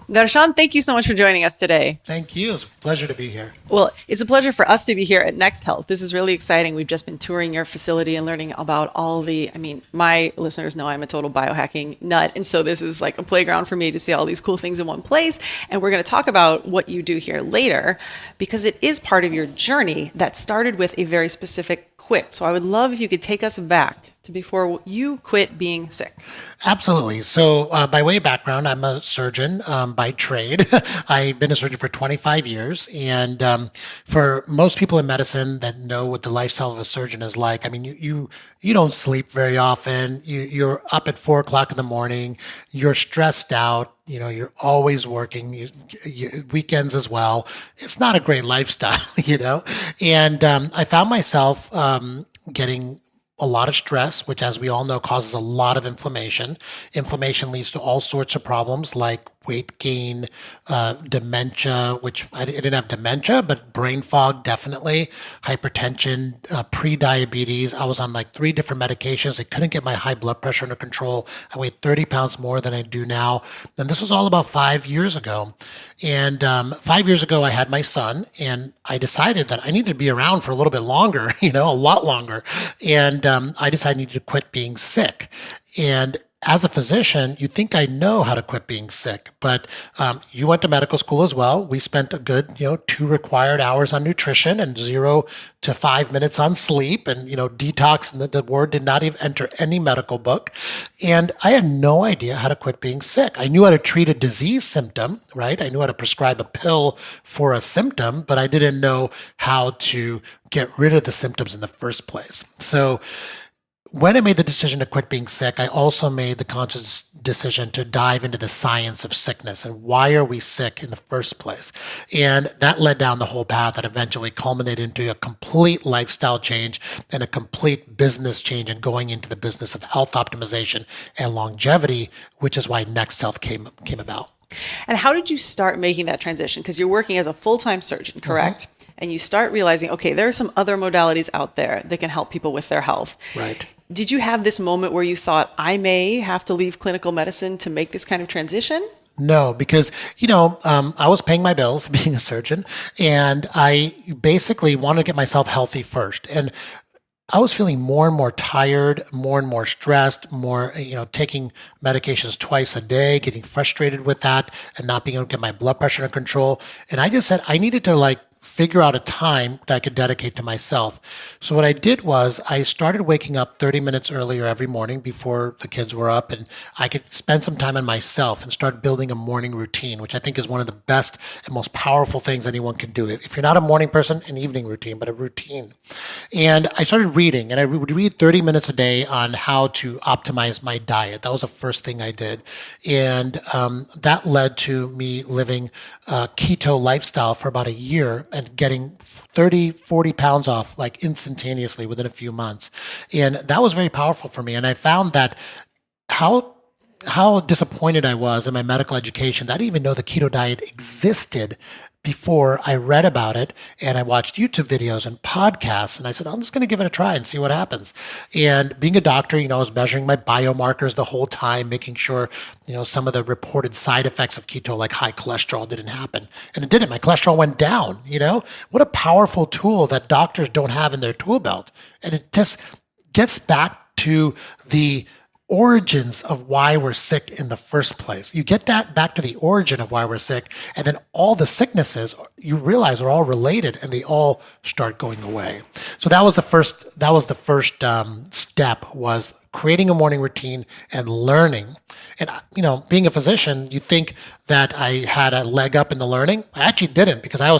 Darshan, thank you so much for joining us today. Thank you. It's a pleasure to be here. Well, it's a pleasure for us to be here at Next Health. This is really exciting. We've just been touring your facility and learning about my listeners know I'm a total biohacking nut. And so this is like a playground for me to see all these cool things in one place. And we're going to talk about what you do here later because it is part of your journey that started with a very specific quit. So I would love if you could take us back to before you quit being sick. Absolutely. So, by way of background, I'm a surgeon by trade. I've been a surgeon for 25 years. And for most people in medicine that know what the lifestyle of a surgeon is like, I mean, you don't sleep very often. You're up at 4 o'clock in the morning. You're stressed out. You're always working, weekends as well. It's not a great lifestyle, And I found myself getting a lot of stress, which, as we all know, causes a lot of inflammation. Inflammation leads to all sorts of problems like weight gain, dementia, which I didn't have dementia, but brain fog, definitely, hypertension, pre-diabetes. I was on like 3 different medications. I couldn't get my high blood pressure under control. I weighed 30 pounds more than I do now. And this was all about 5 years ago. And 5 years ago, I had my son, and I decided that I needed to be around for a little bit longer, a lot longer. And I decided I needed to quit being sick. And as a physician, you think I know how to quit being sick, but you went to medical school as well. We spent a good, 2 required hours on nutrition and 0 to 5 minutes on sleep, and detox. And the word did not even enter any medical book. And I had no idea how to quit being sick. I knew how to treat a disease symptom, right? I knew how to prescribe a pill for a symptom, but I didn't know how to get rid of the symptoms in the first place. So when I made the decision to quit being sick, I also made the conscious decision to dive into the science of sickness and why are we sick in the first place. And that led down the whole path that eventually culminated into a complete lifestyle change and a complete business change and going into the business of health optimization and longevity, which is why Next Health came about. And how did you start making that transition? Because you're working as a full-time surgeon, correct? And you start realizing, okay, there are some other modalities out there that can help people with their health. Right. Did you have this moment where you thought, I may have to leave clinical medicine to make this kind of transition? No, because, I was paying my bills being a surgeon, and I basically wanted to get myself healthy first. And I was feeling more and more tired, more and more stressed, more, taking medications twice a day, getting frustrated with that and not being able to get my blood pressure under control. And I just said I needed to figure out a time that I could dedicate to myself. So what I did was I started waking up 30 minutes earlier every morning before the kids were up, and I could spend some time on myself and start building a morning routine, which I think is one of the best and most powerful things anyone can do. If you're not a morning person, an evening routine, but a routine. And I started reading, and I would read 30 minutes a day on how to optimize my diet. That was the first thing I did. And that led to me living a keto lifestyle for about a year and getting 30, 40 pounds off like instantaneously within a few months. And that was very powerful for me. And I found that how disappointed I was in my medical education that I didn't even know the keto diet existed before I read about it and I watched YouTube videos and podcasts, and I said, I'm just going to give it a try and see what happens. And being a doctor, I was measuring my biomarkers the whole time, making sure, some of the reported side effects of keto, like high cholesterol, didn't happen. And it didn't. My cholesterol went down, What a powerful tool that doctors don't have in their tool belt. And it just gets back to the origins of why we're sick in the first place. You get that back to the origin of why we're sick, and then all the sicknesses you realize are all related, and they all start going away. So that was the first. That was the first step, was creating a morning routine and learning. And being a physician, you think that I had a leg up in the learning. I actually didn't, because I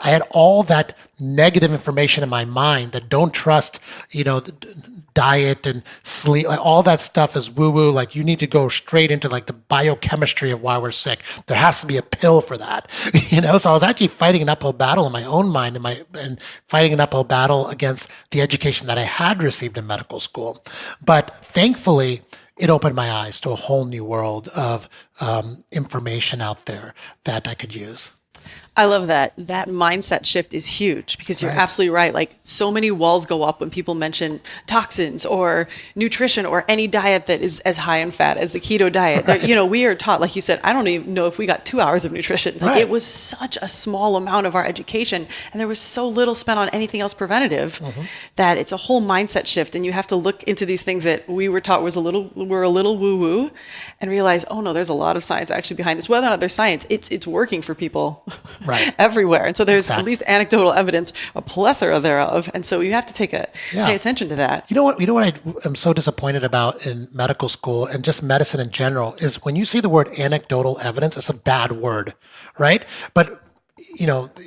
had all that negative information in my mind that don't trust, diet and sleep, all that stuff is woo-woo. Like, you need to go straight into the biochemistry of why we're sick. There has to be a pill for that, So I was actually fighting an uphill battle in my own mind and fighting an uphill battle against the education that I had received in medical school. But thankfully, it opened my eyes to a whole new world of information out there that I could use. I love that. That mindset shift is huge because you're Right. absolutely right. Like so many walls go up when people mention toxins or nutrition or any diet that is as high in fat as the keto diet. Right. You know, we are taught, like you said, I don't even know if we got 2 hours of nutrition. Like Right. it was such a small amount of our education and there was so little spent on anything else preventative that it's a whole mindset shift. And you have to look into these things that we were taught were a little woo woo and realize, oh no, there's a lot of science actually behind this. Whether or not there's science, it's working for people. Right. Everywhere. And so there's Exactly. at least anecdotal evidence, a plethora thereof. And so you have to pay attention to that. You know what? I'm so disappointed about in medical school and just medicine in general is when you see the word anecdotal evidence, it's a bad word, right? But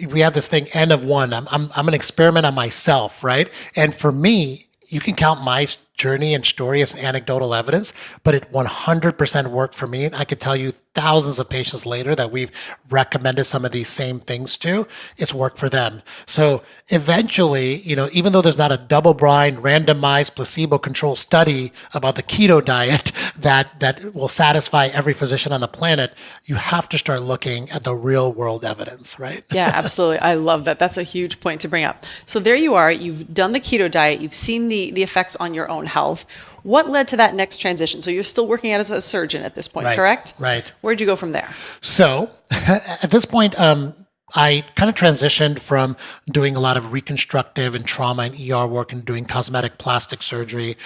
we have this thing N of one. I'm an experiment on myself, right? And for me, you can count my journey and story as anecdotal evidence, but it 100% worked for me. And I could tell you thousands of patients later that we've recommended some of these same things to, it's worked for them. So eventually, even though there's not a double-blind, randomized, placebo-controlled study about the keto diet that will satisfy every physician on the planet, you have to start looking at the real-world evidence, right? Yeah, absolutely. I love that. That's a huge point to bring up. So there you are. You've done the keto diet. You've seen the effects on your own health. What led to that next transition? So you're still working as a surgeon at this point, Right, correct? right. Where'd you go from there? So at this point, I kind of transitioned from doing a lot of reconstructive and trauma and ER work and doing cosmetic plastic surgery,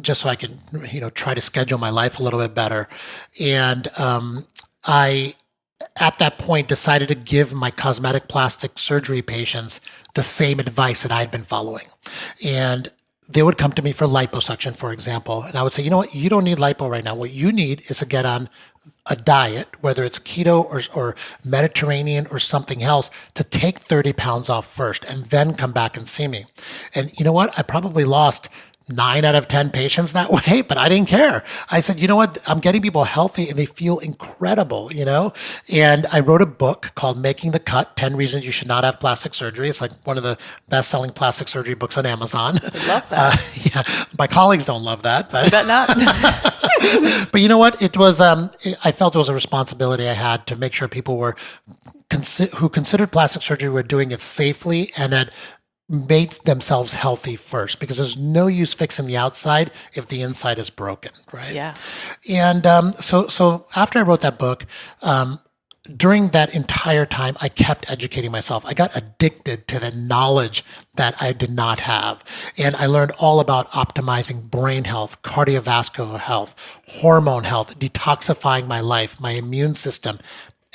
just so I could, try to schedule my life a little bit better. And I, at that point, decided to give my cosmetic plastic surgery patients the same advice that I had been following. And they would come to me for liposuction, for example. And I would say, you know what? You don't need lipo right now. What you need is to get on a diet, whether it's keto or Mediterranean or something else, to take 30 pounds off first and then come back and see me. And you know what? I probably lost 9 out of 10 patients that way, but I didn't care. I said, you know what? I'm getting people healthy and they feel incredible, And I wrote a book called Making the Cut, 10 Reasons You Should Not Have Plastic Surgery. It's like one of the best-selling plastic surgery books on Amazon. I love that. Yeah, my colleagues don't love that, but I bet not. but you know what? It was, I felt it was a responsibility I had to make sure people who considered plastic surgery were doing it safely and had made themselves healthy first, because there's no use fixing the outside if the inside is broken, right? Yeah. And so after I wrote that book, during that entire time, I kept educating myself. I got addicted to the knowledge that I did not have. And I learned all about optimizing brain health, cardiovascular health, hormone health, detoxifying my life, my immune system,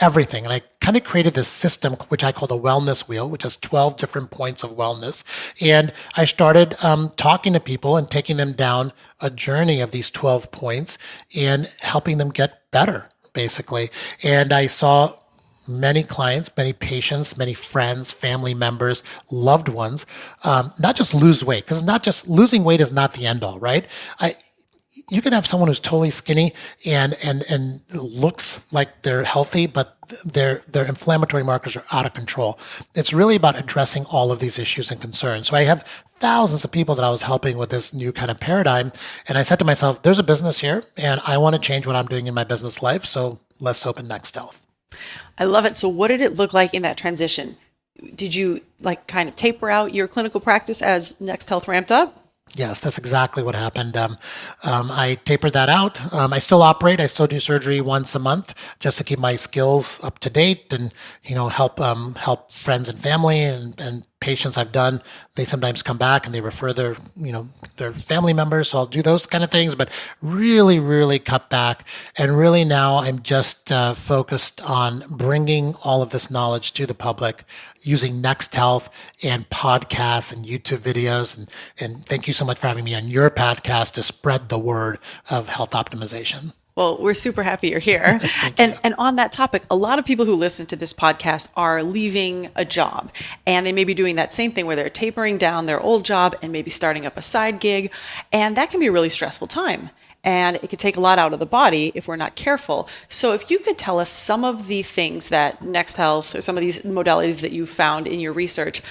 everything. And I kind of created this system, which I call the wellness wheel, which has 12 different points of wellness. And I started talking to people and taking them down a journey of these 12 points and helping them get better, basically. And I saw many clients, many patients, many friends, family members, loved ones, not just lose weight, because not just losing weight is not the end all, right? You can have someone who's totally skinny and looks like they're healthy, but their inflammatory markers are out of control. It's really about addressing all of these issues and concerns. So I have thousands of people that I was helping with this new kind of paradigm. And I said to myself, there's a business here and I want to change what I'm doing in my business life. So let's open Next Health. I love it. So what did it look like in that transition? Did you kind of taper out your clinical practice as Next Health ramped up? Yes, that's exactly what happened. I tapered that out. I still operate. I still do surgery once a month just to keep my skills up to date and, help friends and family and patients I've done. They sometimes come back and they refer their family members. So I'll do those kind of things, but really, really cut back. And really now I'm just focused on bringing all of this knowledge to the public using Next Health and podcasts and YouTube videos. And thank you so much for having me on your podcast to spread the word of health optimization. Well, we're super happy you're here. And on that topic, a lot of people who listen to this podcast are leaving a job and they may be doing that same thing where they're tapering down their old job and maybe starting up a side gig. And that can be a really stressful time. And it could take a lot out of the body if we're not careful. So if you could tell us some of the things that Next Health or some of these modalities that you found in your research,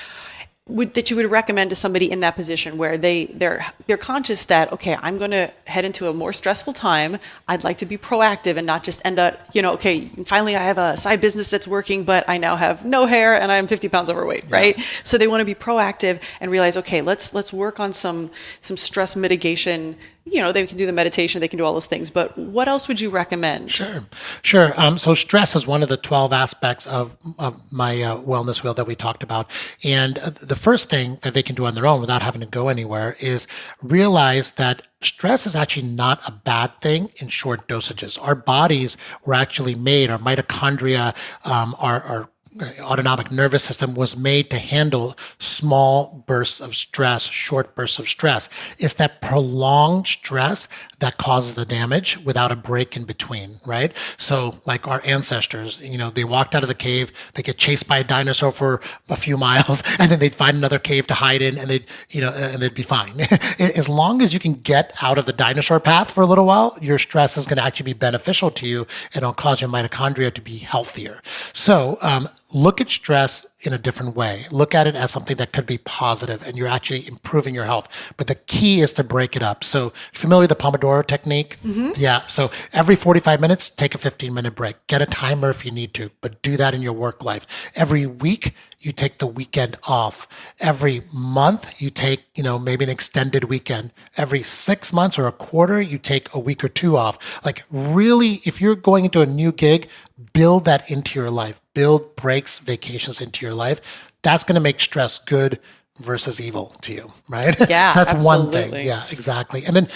that you would recommend to somebody in that position where they're conscious that, okay, I'm going to head into a more stressful time. I'd like to be proactive and not just end up, okay, finally I have a side business that's working, but I now have no hair and I'm 50 pounds overweight, right? So they want to be proactive and realize, okay, let's work on some stress mitigation. They can do the meditation, they can do all those things, but what else would you recommend? Sure. So stress is one of the 12 aspects of my wellness wheel that we talked about. And the first thing that they can do on their own without having to go anywhere is realize that stress is actually not a bad thing in short dosages. Our bodies were actually made, our mitochondria, our autonomic nervous system was made to handle small bursts of stress, short bursts of stress. It's that prolonged stress that causes the damage without a break in between, right? So like our ancestors, they walked out of the cave, they get chased by a dinosaur for a few miles, and then they'd find another cave to hide in, and they'd be fine. As long as you can get out of the dinosaur path for a little while, your stress is going to actually be beneficial to you, and it'll cause your mitochondria to be healthier. So, look at stress in a different way. Look at it as something that could be positive and you're actually improving your health. But the key is to break it up. So familiar with the Pomodoro technique? Mm-hmm. Yeah. So every 45 minutes, take a 15-minute break. Get a timer if you need to, but do that in your work life. Every week, you take the weekend off. Every month, you take, maybe an extended weekend. Every 6 months or a quarter, you take a week or two off. Like really, if you're going into a new gig, build that into your life. Build breaks, vacations into your life. That's going to make stress good versus evil to you, right? Yeah, so that's absolutely. one thing. Yeah, exactly. And then,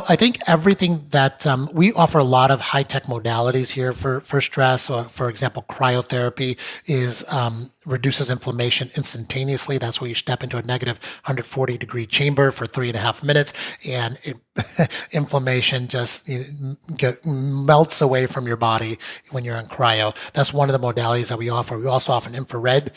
I think everything that we offer a lot of high-tech modalities here for stress. For example, cryotherapy is reduces inflammation instantaneously. That's where you step into a negative 140-degree chamber for 3.5 minutes, and inflammation just melts away from your body when you're in cryo. That's one of the modalities that we offer. We also offer an infrared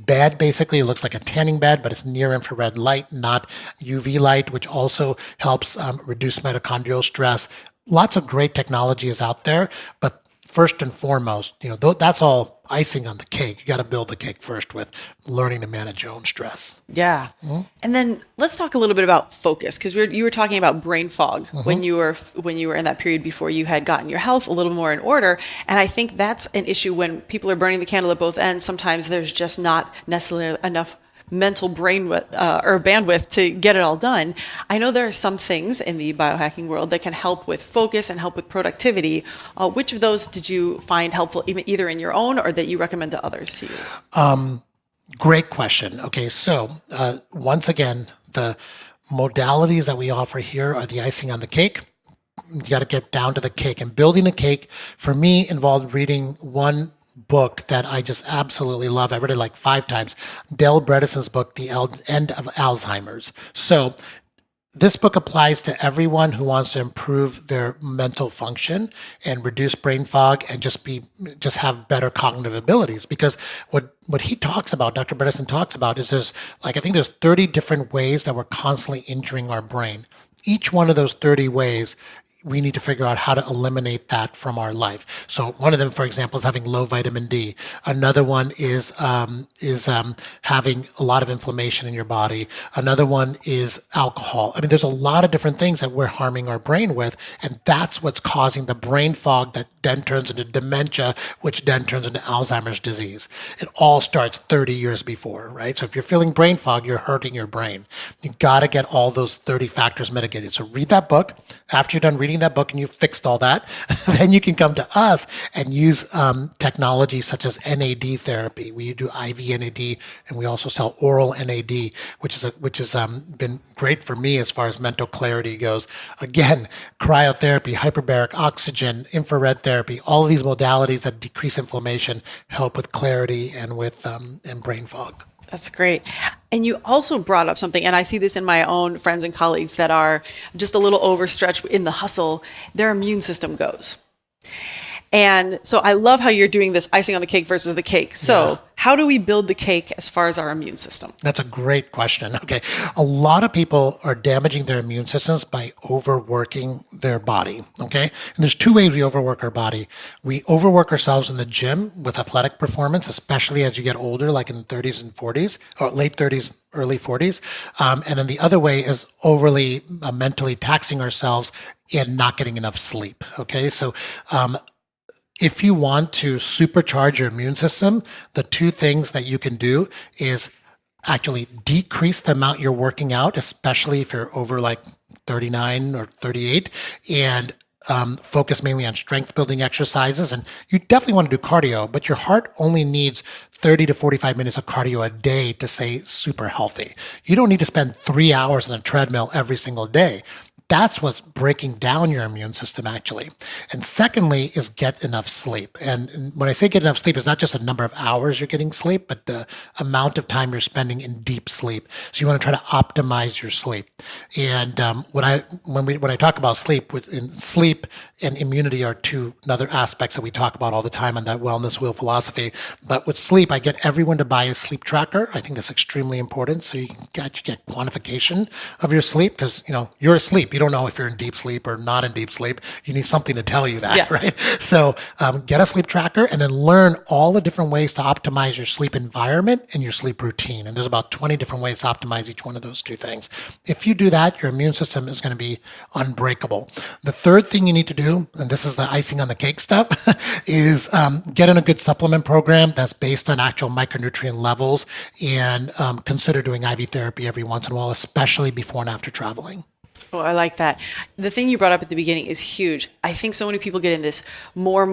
bed. Basically, it looks like a tanning bed, but it's near infrared light, not UV light, which also helps reduce mitochondrial stress. Lots of great technology is out there, but first and foremost, that's all icing on the cake. You got to build the cake first with learning to manage your own stress. Yeah. Mm-hmm. And then let's talk a little bit about focus, because you were talking about brain fog mm-hmm. when you were in that period before you had gotten your health a little more in order. And I think that's an issue when people are burning the candle at both ends. Sometimes there's just not necessarily enough mental brain or bandwidth to get it all done. I know there are some things in the biohacking world that can help with focus and help with productivity. Which of those did you find helpful, either in your own or that you recommend to others to use? Great question. Okay, so once again, the modalities that we offer here are the icing on the cake. You got to get down to the cake. And building the cake, for me, involved reading one book that I just absolutely love. I read it like 5 times. Dale Bredesen's book, The End of Alzheimer's. So this book applies to everyone who wants to improve their mental function and reduce brain fog and just have better cognitive abilities. Because what he talks about, Dr. Bredesen talks about, is I think there's 30 different ways that we're constantly injuring our brain. Each one of those 30 ways, we need to figure out how to eliminate that from our life. So one of them, for example, is having low vitamin D. Another one is having a lot of inflammation in your body. Another one is alcohol. I mean, there's a lot of different things that we're harming our brain with, and that's what's causing the brain fog that then turns into dementia, which then turns into Alzheimer's disease. It all starts 30 years before, right? So if you're feeling brain fog, you're hurting your brain. You got to get all those 30 factors mitigated. So read that book. After you're done reading that book and you've fixed all that, then you can come to us and use technology such as NAD therapy. We do IV NAD, and we also sell oral NAD, which has been great for me as far as mental clarity goes. Again, cryotherapy, hyperbaric oxygen, infrared therapy, all of these modalities that decrease inflammation help with clarity and with and brain fog. That's great. And you also brought up something, and I see this in my own friends and colleagues that are just a little overstretched in the hustle. Their immune system goes. And so I love how you're doing this icing on the cake versus the cake. So how do we build the cake as far as our immune system? That's a great question. Okay. A lot of people are damaging their immune systems by overworking their body. Okay. And there's two ways we overwork our body. We overwork ourselves in the gym with athletic performance, especially as you get older, like in the 30s and 40s, or late 30s, early 40s. And then the other way is overly mentally taxing ourselves and not getting enough sleep. Okay. So, if you want to supercharge your immune system, the two things that you can do is actually decrease the amount you're working out, especially if you're over like 39 or 38, and focus mainly on strength building exercises. And you definitely want to do cardio, but your heart only needs 30 to 45 minutes of cardio a day to stay super healthy. You don't need to spend 3 hours on a treadmill every single day. That's what's breaking down your immune system, actually. And secondly is get enough sleep. And when I say get enough sleep, it's not just a number of hours you're getting sleep, but the amount of time you're spending in deep sleep. So you want to try to optimize your sleep. And when I talk about sleep, sleep and immunity are two other aspects that we talk about all the time on that wellness wheel philosophy. But with sleep, I get everyone to buy a sleep tracker. I think that's extremely important. So you get quantification of your sleep because, you're asleep. You don't know if you're in deep sleep or not in deep sleep. You need something to tell you that, right? So get a sleep tracker and then learn all the different ways to optimize your sleep environment and your sleep routine. And there's about 20 different ways to optimize each one of those two things. If you do that, your immune system is going to be unbreakable. The third thing you need to do, and this is the icing on the cake stuff, is get in a good supplement program that's based on actual micronutrient levels and consider doing IV therapy every once in a while, especially before and after traveling. Oh, I like that. The thing you brought up at the beginning is huge. I think so many people get in this more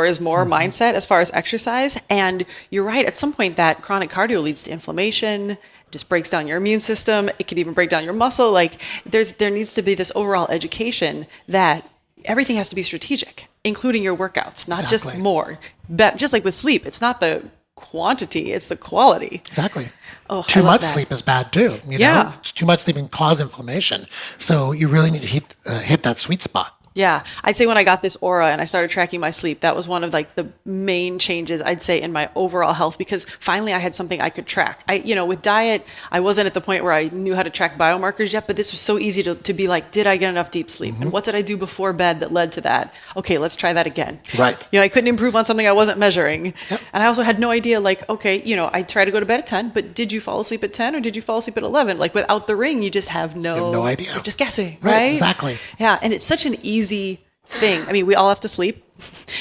is more mindset as far as exercise. And you're right. At some point, that chronic cardio leads to inflammation, just breaks down your immune system. It could even break down your muscle. Like there needs to be this overall education that everything has to be strategic, including your workouts, not just more. But just like with sleep, it's not the quantity, it's the quality. Exactly. Oh, too much sleep is bad too. Yeah. Too much sleep can cause inflammation. So you really need to hit that sweet spot. Yeah. I'd say when I got this Aura and I started tracking my sleep, that was one of like the main changes I'd say in my overall health, because finally I had something I could track. With diet, I wasn't at the point where I knew how to track biomarkers yet, but this was so easy to be like, did I get enough deep sleep? And what did I do before bed that led to that? Okay, let's try that again. Right. I couldn't improve on something I wasn't measuring. Yep. And I also had no idea, like, okay, I try to go to bed at 10, but did you fall asleep at 10 or did you fall asleep at 11? Like without the ring, you just have no idea. You're just guessing, right? Exactly. Yeah. And it's such an easy thing. I mean, we all have to sleep.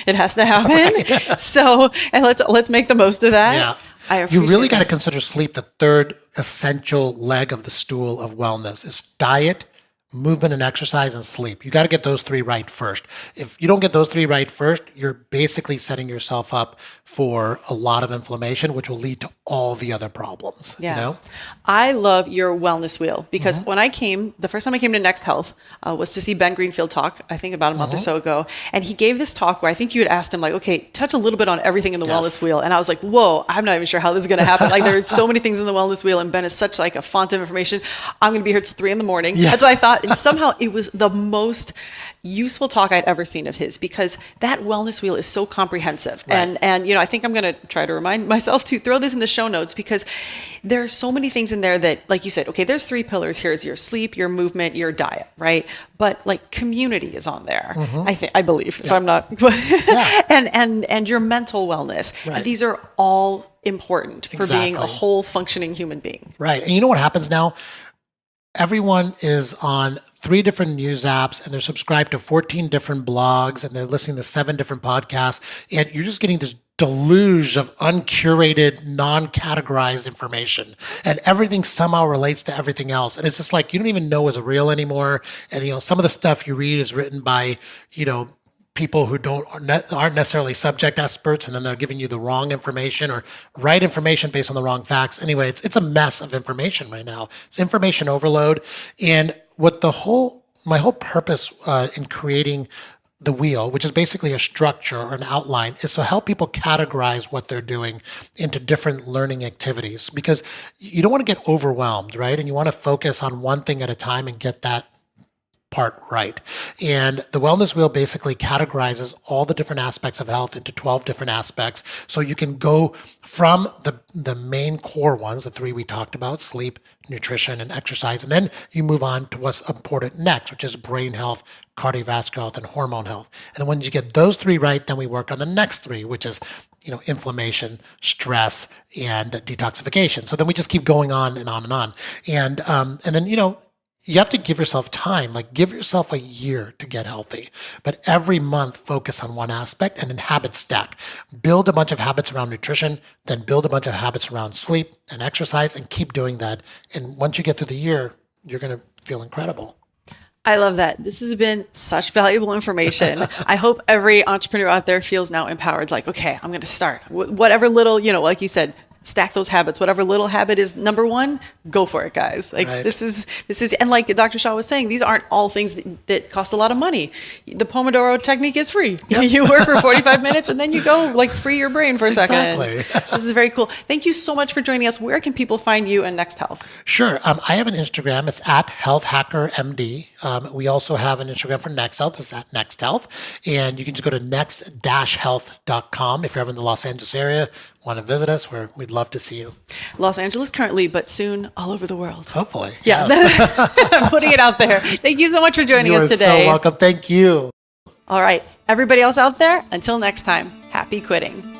It has to happen. Right. So, and let's make the most of that. Yeah. You really got to consider sleep the third essential leg of the stool of wellness. Is diet, movement and exercise, and sleep. You got to get those three right first. If you don't get those three right first, you're basically setting yourself up for a lot of inflammation, which will lead to all the other problems. Yeah. I love your wellness wheel because when the first time I came to Next Health was to see Ben Greenfield talk, I think about a month or so ago. And he gave this talk where I think you had asked him like, okay, touch a little bit on everything in the wellness wheel. And I was like, whoa, I'm not even sure how this is going to happen. Like there's so many things in the wellness wheel and Ben is such like a font of information. I'm going to be here till 3 a.m. Yeah. That's what I thought. And somehow it was the most useful talk I'd ever seen of his because that wellness wheel is so comprehensive. Right. And I think I'm going to try to remind myself to throw this in the show notes because there are so many things in there that, like you said, okay, there's 3 pillars here. It's your sleep, your movement, your diet, right? But like community is on there. I believe, if I'm not, and your mental wellness. Right. And these are all important for being a whole functioning human being. Right. And you know what happens now? Everyone is on 3 different news apps and they're subscribed to 14 different blogs and they're listening to 7 different podcasts. And you're just getting this deluge of uncurated, non-categorized information. And everything somehow relates to everything else. And it's just like, you don't even know it's real anymore. And, some of the stuff you read is written by, people who aren't necessarily subject experts, and then they're giving you the wrong information or right information based on the wrong facts. Anyway, it's a mess of information right now. It's information overload. And what my whole purpose in creating the wheel, which is basically a structure or an outline, is to help people categorize what they're doing into different learning activities, because you don't want to get overwhelmed, right? And you want to focus on one thing at a time and get that part right. And the wellness wheel basically categorizes all the different aspects of health into 12 different aspects. So you can go from the main core ones, the three we talked about, sleep, nutrition, and exercise. And then you move on to what's important next, which is brain health, cardiovascular health, and hormone health. And then when you get those three right, then we work on the next three, which is inflammation, stress, and detoxification. So then we just keep going on and on and on. And then, you have to give yourself time, like give yourself a year to get healthy. But every month, focus on one aspect and then habit stack. Build a bunch of habits around nutrition, then build a bunch of habits around sleep and exercise, and keep doing that. And once you get through the year, you're going to feel incredible. I love that. This has been such valuable information. I hope every entrepreneur out there feels now empowered, like, okay, I'm going to start. Whatever little, like you said, stack those habits. Whatever little habit is number one, go for it, guys. Like right. this is, and like Dr. Shah was saying, these aren't all things that cost a lot of money. The Pomodoro technique is free. Yep. You work for 45 minutes and then you go like free your brain for a second. Exactly. This is very cool. Thank you so much for joining us. Where can people find you and Next Health? Sure. I have an Instagram. It's at HealthHackerMD. We also have an Instagram for Next Health. It's at Next Health. And you can just go to next-health.com if you're ever in the Los Angeles area. Want to visit us, we'd love to see you. Los Angeles currently, but soon all over the world. Hopefully. Yeah. Yes. I'm putting it out there. Thank you so much for joining us today. You're so welcome. Thank you. All right. Everybody else out there, until next time, happy quitting.